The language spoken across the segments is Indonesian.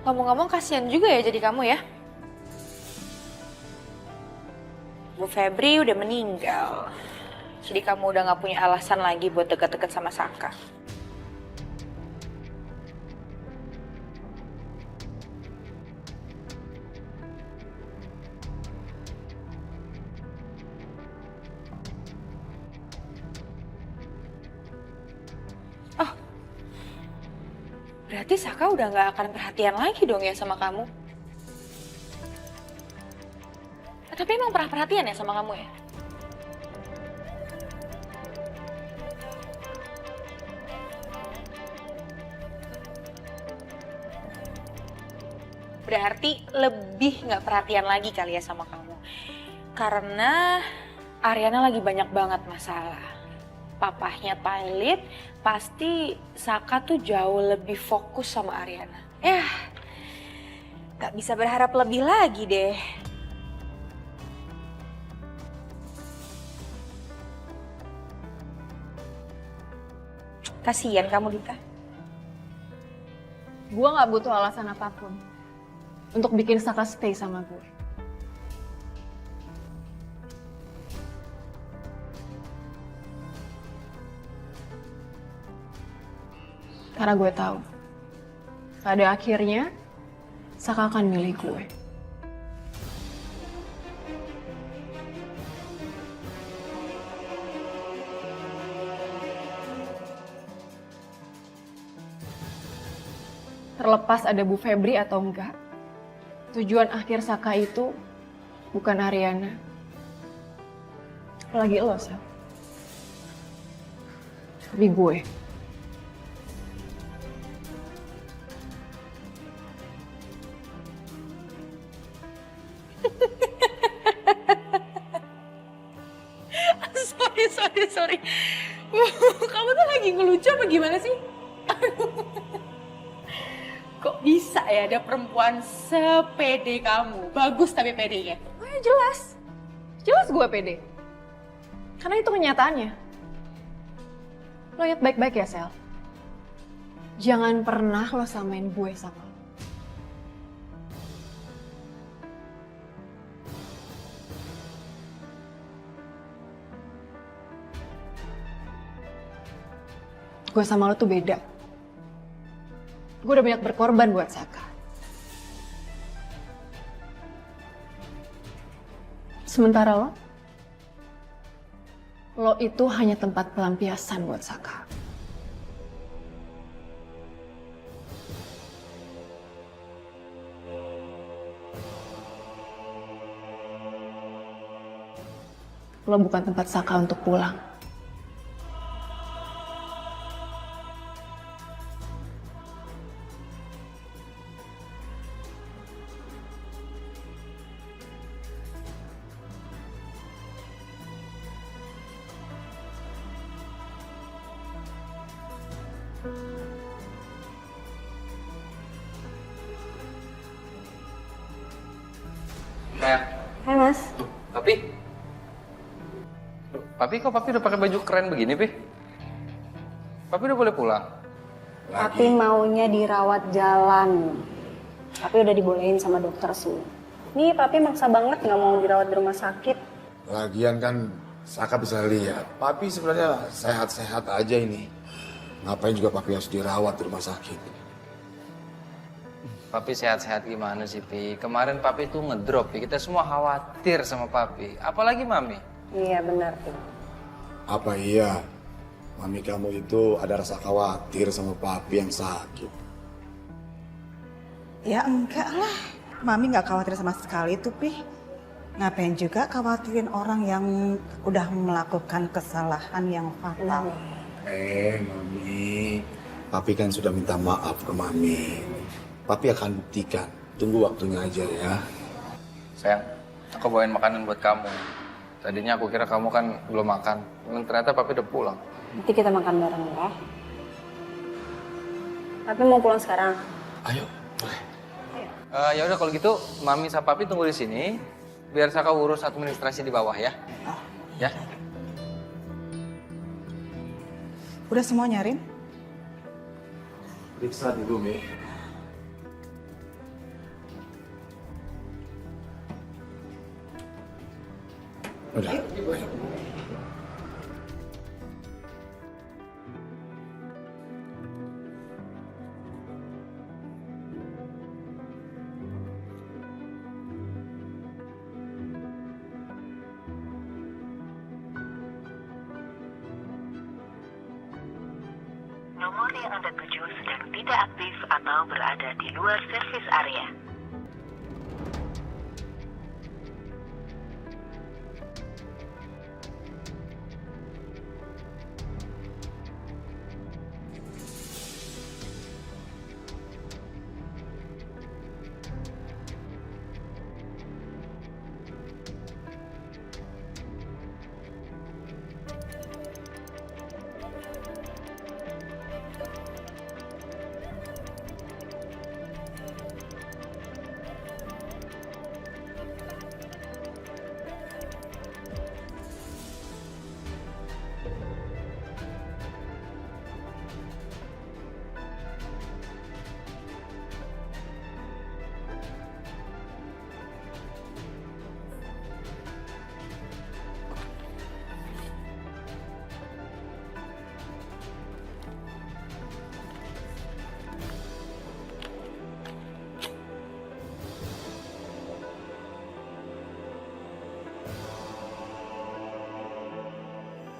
Ngomong-ngomong kasihan juga ya jadi kamu ya. Bu Febri udah meninggal. Jadi kamu udah gak punya alasan lagi buat deket-deket sama Saka. Oh, berarti Saka udah gak akan perhatian lagi dong ya sama kamu. Tapi emang pernah perhatian ya sama kamu ya? Berarti lebih nggak perhatian lagi kali ya sama kamu. Karena Ariana lagi banyak banget masalah. Papahnya Thailand, pasti Saka tuh jauh lebih fokus sama Ariana. Yah, nggak bisa berharap lebih lagi deh. Kasian kamu, Dita. Gue gak butuh alasan apapun untuk bikin Saka stay sama gue. Karena gue tahu, pada akhirnya Saka akan milih gue. Terlepas ada Bu Febri atau enggak, tujuan akhir Saka itu bukan Ariana. Apalagi lo, Sal. Tapi gue. Sorry. Kamu tuh lagi ngelucu apa gimana sih? Kok bisa ya ada perempuan sepede kamu? Bagus tapi pedenya. Oh ya jelas. Jelas gue pede. Karena itu kenyataannya. Lo lihat baik-baik ya, Sel. Jangan pernah lo samain gue sama lo. Gue sama lo tuh beda. Gue udah banyak berkorban buat Saka. Sementara lo itu hanya tempat pelampiasan buat Saka. Lo bukan tempat Saka untuk pulang. Kayak, Hai Mas. Papi kok papi udah pakai baju keren begini, Pi? Papi udah boleh pulang? Papi maunya dirawat jalan. Papi udah dibolehin sama dokter sih. Nih papi maksa banget nggak mau dirawat di rumah sakit. Lagian kan Saka bisa lihat, papi sebenarnya sehat-sehat aja ini. Ngapain juga papi harus dirawat di rumah sakit? Papi sehat-sehat gimana sih, Pi? Kemarin papi tuh ngedrop, Pi. Kita semua khawatir sama papi. Apalagi mami. Iya benar Pi. Apa iya? Mami kamu itu ada rasa khawatir sama papi yang sakit? Ya enggak lah, Mami nggak khawatir sama sekali tuh Pi. Ngapain juga khawatirin orang yang udah melakukan kesalahan yang fatal. Mami, papi kan sudah minta maaf ke mami. Papi akan buktikan, tunggu waktunya aja ya. Sayang, aku bawain makanan buat kamu. Tadinya aku kira kamu kan belum makan. Ternyata papi udah pulang. Nanti kita makan bareng ya. Papi mau pulang sekarang. Ayo, boleh. Ya udah kalau gitu, mami sama papi tunggu di sini. Biar Saka urus administrasi di bawah ya. Ya. Udah semua nyarin? Periksa dulu, Mi. Udah, ayo. Nomor yang Anda tuju sedang tidak aktif atau berada di luar servis area.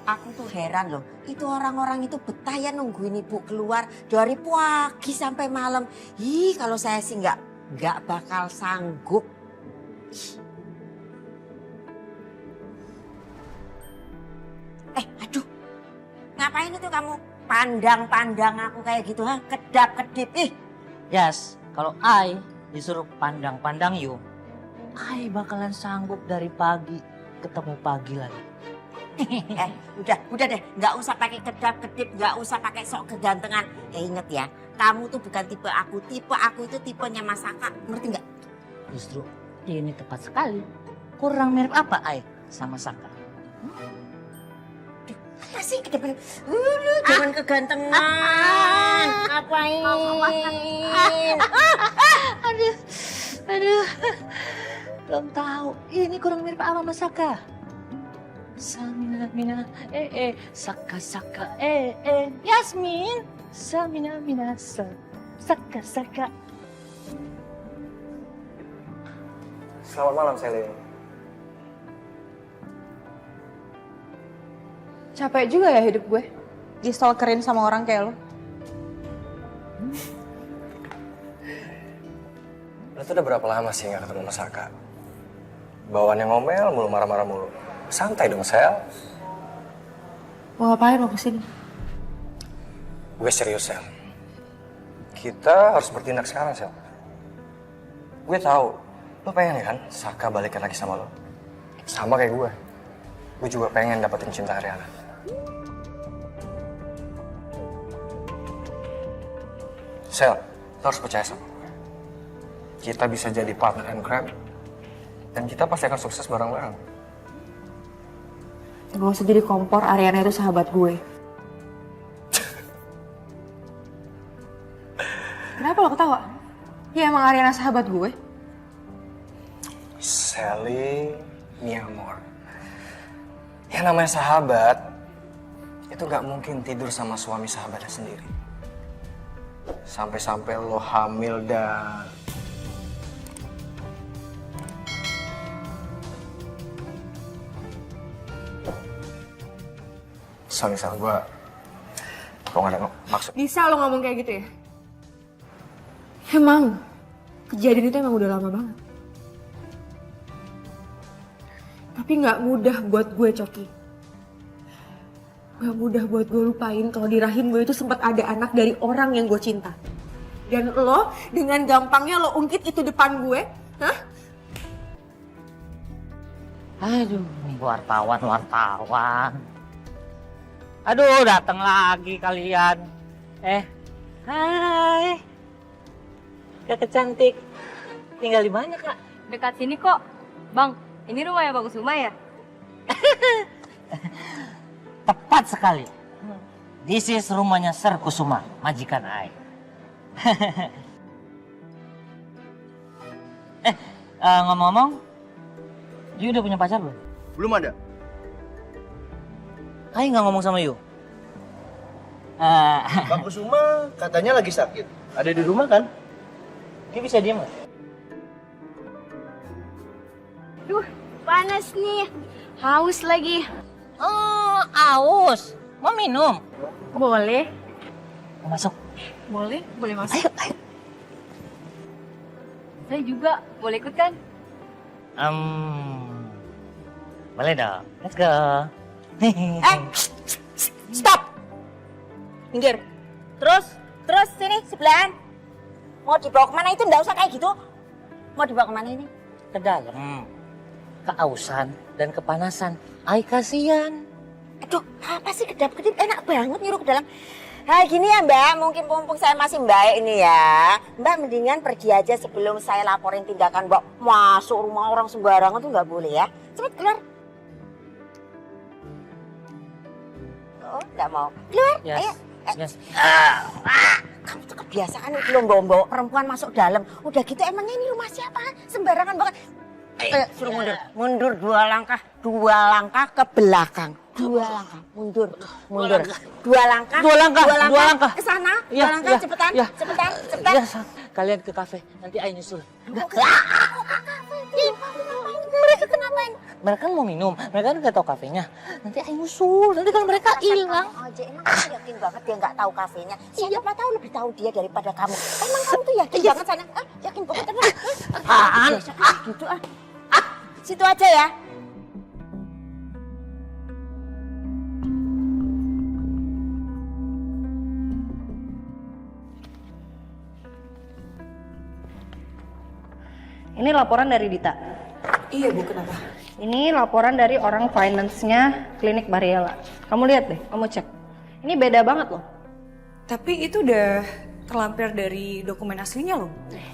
Aku tuh heran loh, itu orang-orang itu betah ya nungguin ibu keluar dari pagi sampai malam. Ih, kalau saya sih nggak bakal sanggup. Aduh, ngapain itu kamu pandang-pandang aku kayak gitu, ha? Kedap-kedip, ih. Yes, kalau I disuruh pandang-pandang you, I bakalan sanggup dari pagi ketemu pagi lagi. Udah deh, nggak usah pakai kedap-kedip, nggak usah pakai sok kegantengan. Inget ya, kamu tuh bukan tipe aku itu tipenya Mas Saka, ngerti nggak? Justru ini tepat sekali. Kurang mirip apa I sama Saka? Apa sih kedepan? Jangan kegantengan. Ngapain? Aduh, belum tahu. Ini kurang mirip apa sama Saka? Samina mina Saka Saka Yasmin Samina mina Saka Saka. Selamat malam, Selin. Capek juga ya hidup gue. Di-stalkerin sama orang kayak lo. Lo tuh udah berapa lama sih gak ketemu Mas Saka? Bawaannya ngomel mulu, marah-marah mulu. Santai dong, Sel. Mau ngapain lo kesini? Gue serius, Sel. Kita harus bertindak sekarang, Sel. Gue tahu, lo pengen kan Saka balikan lagi sama lo. Sama kayak gue. Gue juga pengen dapetin cinta Ariana. Sel, lo harus percaya sama gue. Kita bisa jadi partner and crab. Dan kita pasti akan sukses bareng-bareng. Gak usah jadi kompor, Ariana itu sahabat gue. Kenapa lo ketawa? Ya emang Ariana sahabat gue. Sally, mi amor. Yang namanya sahabat, itu gak mungkin tidur sama suami sahabatnya sendiri. Sampai-sampai lo hamil dan... Sorry, Sal, gue gak ada maksud. Bisa lo ngomong kayak gitu ya? Emang, kejadian itu emang udah lama banget. Tapi gak mudah buat gue, Coki. Gak mudah buat gue lupain kalau di rahim gue itu sempat ada anak dari orang yang gue cinta. Dan lo dengan gampangnya lo ungkit itu depan gue, hah? Aduh, wartawan. Aduh, datang lagi kalian. Hai. Kakak cantik. Tinggal di mana, Kak? Dekat sini kok. Bang, ini rumahnya Bagus Uma ya? Tepat sekali. This is rumahnya Sir Kusuma, majikan Ai. Ngomong-ngomong, dia udah punya pacar belum? Belum ada. Ai nggak ngomong sama you. Bang Kusuma katanya lagi sakit. Ada di rumah kan? Dia bisa diam nggak? Duh, panas nih. Haus lagi. Oh, aus. Mau minum? Boleh. Mau masuk? Boleh, boleh masuk. Ayo, ayo. Saya juga boleh ikut kan? Boleh dong. Let's go. Stop. Minggir. Terus sini sebelahan. Mau dibawa kemana itu nggak usah kayak gitu. Mau dibawa kemana ini? Ke dalam. Keausan dan kepanasan. Ai kasihan. Aduh, apa sih kedap-kedip enak banget nyuruh ke dalam. Hai gini ya Mbak, mungkin mumpung saya masih baik ini ya. Mbak mendingan pergi aja sebelum saya laporin tindakan Mbak masuk rumah orang sembarangan tuh nggak boleh ya. Cepet keluar. Oh, nggak mau. Keluar, Yes. ayo. Yes. Kamu tuh kebiasaan belum bawa perempuan masuk dalam. Udah gitu emangnya ini rumah siapa? Sembarangan banget. Ayo, suruh mundur. Mundur 2 langkah ke belakang. 2 langkah, mundur. 2 langkah. Ke sana. 2 langkah, cepetan. Ya, kalian ke kafe. Nanti Ai nyusul. Mereka kenapa? Mereka kan mau minum. Mereka kan nggak tahu kafenya. Nanti Ai nyusul. Nanti kalau mereka hilang. Ojek emang kamu yakin banget dia nggak tahu kafenya. Siapa tahu lebih tahu dia daripada kamu. Emang kamu tuh yakin banget sana? Yakin banget emang? Apaan? Gitu ah. Situ aja ya. Ini laporan dari Dita. Iya Bu, kenapa? Ini laporan dari orang finance-nya klinik Mariela. Kamu lihat deh, kamu cek. Ini beda banget loh. Tapi itu udah terlampir dari dokumen aslinya loh.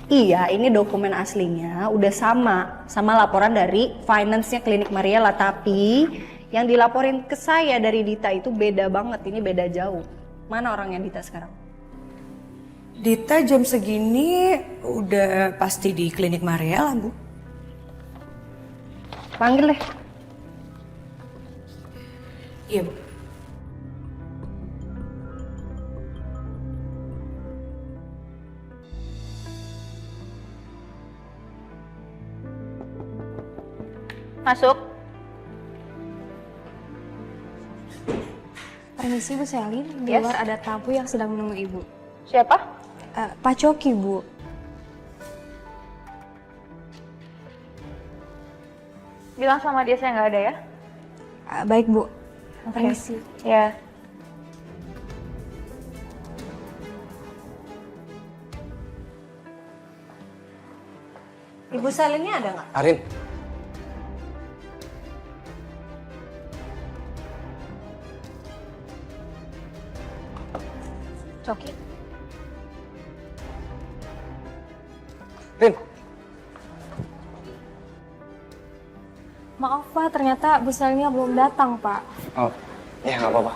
Iya, ini dokumen aslinya udah sama laporan dari finance-nya klinik Mariela. Tapi yang dilaporin ke saya dari Dita itu beda banget, ini beda jauh. Mana orangnya Dita sekarang? Dita jam segini udah pasti di klinik Mariela, Bu. Panggil deh. Iya, Bu. Masuk. Permisi Bu Selin, di Yes. luar ada tamu yang sedang menunggu Ibu. Siapa? Pak Coki, Bu. Bilang sama dia saya nggak ada ya. Baik, Bu. Oke. Permisi. Ya. Ibu Salinnya ada nggak? Arin, Coki. Rin, Maaf Pak, ternyata Bu Selinnya belum datang Pak. oh, ya nggak apa-apa.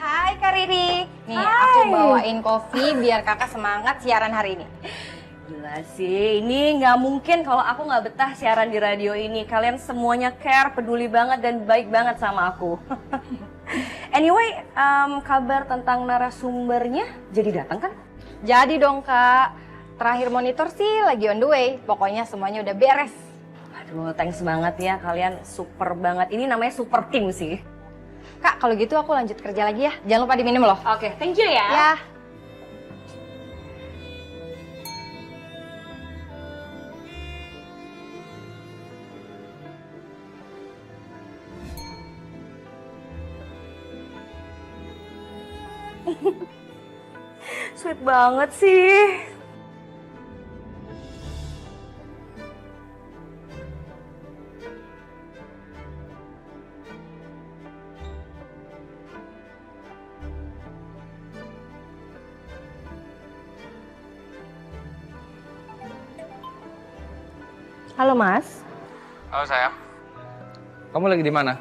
Hai Kak Riri. Nih aku bawain kopi biar kakak semangat siaran hari ini. Gila sih, ini nggak mungkin kalau aku nggak betah siaran di radio ini. Kalian semuanya care, peduli banget dan baik banget sama aku. Anyway, kabar tentang narasumbernya jadi datang kan? Jadi dong Kak, terakhir monitor sih lagi on the way. Pokoknya semuanya udah beres. Aduh, thanks banget ya, kalian super banget. Ini namanya super team sih. Kak, kalau gitu aku lanjut kerja lagi ya. Jangan lupa diminum loh. Oke, thank you ya. Ya. Sweet banget sih. Halo Mas. Halo sayang. Kamu lagi di mana?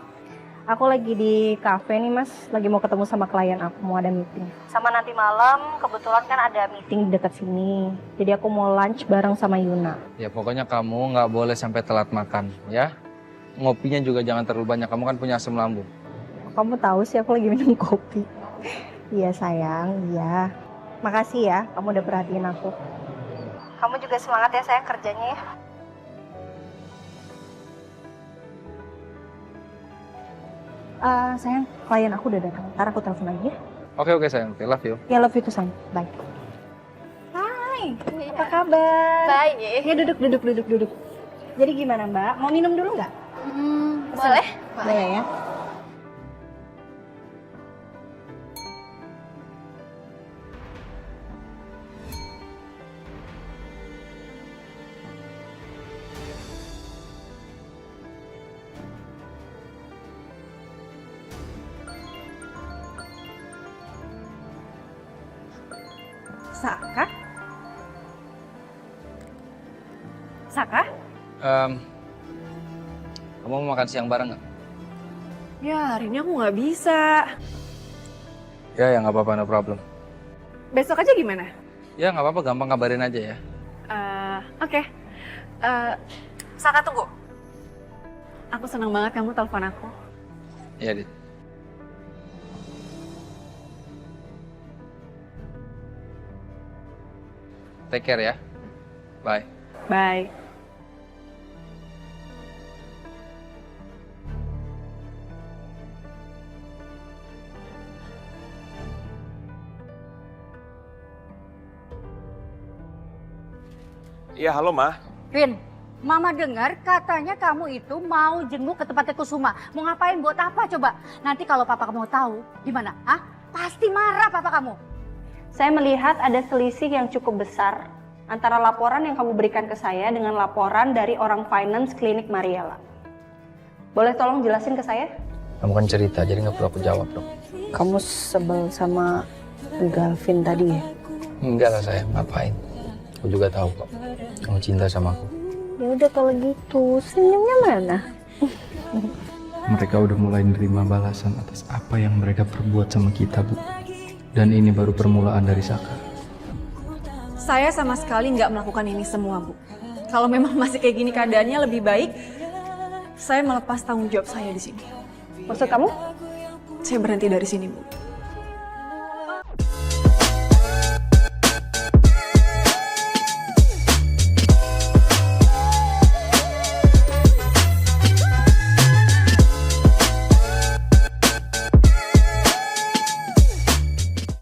Aku lagi di cafe nih mas, lagi mau ketemu sama klien aku, mau ada meeting. Sama nanti malam, kebetulan kan ada meeting di dekat sini. Jadi aku mau lunch bareng sama Yuna. Ya pokoknya kamu nggak boleh sampai telat makan, ya. Ngopinya juga jangan terlalu banyak, kamu kan punya asam lambung. Kamu tahu sih aku lagi minum kopi. Iya sayang, iya. Makasih ya, kamu udah perhatiin aku. Kamu juga semangat ya sayang kerjanya ya. Sayang, klien aku udah datang. Ntar aku telepon lagi ya. Oke sayang, I love you. Ya love you too sayang. Bye. Hai, apa kabar? Baik. Ya duduk. Jadi gimana mbak? Mau minum dulu nggak? Boleh? Boleh ya. Saka? Saka? Kamu mau makan siang bareng nggak? Ya, hari ini aku nggak bisa. Ya nggak apa-apa, no problem. Besok aja gimana? Ya nggak apa-apa, gampang kabarin aja ya. Oke. Saka tunggu. Aku senang banget kamu telepon aku. Iya, Dit. Take care ya. Bye. Bye. Iya, halo Ma. Vin, Mama dengar katanya kamu itu mau jenguk ke tempatnya Kusuma. Mau ngapain, buat apa coba? Nanti kalau papa kamu tahu, gimana? Hah? Pasti marah papa kamu. Saya melihat ada selisih yang cukup besar antara laporan yang kamu berikan ke saya dengan laporan dari orang finance klinik Mariela. Boleh tolong jelasin ke saya? Kamu kan cerita, jadi nggak perlu aku jawab dong. Kamu sebel sama Galvin tadi ya? Enggak lah sayang, ngapain? Aku juga tahu kok, kamu cinta sama aku. Ya udah kalau gitu, senyumnya mana? Mereka udah mulai nerima balasan atas apa yang mereka perbuat sama kita, Bu. Dan ini baru permulaan dari Saka. Saya sama sekali nggak melakukan ini semua, Bu. Kalau memang masih kayak gini keadaannya, lebih baik saya melepas tanggung jawab saya di sini. Maksud kamu? Saya berhenti dari sini, Bu.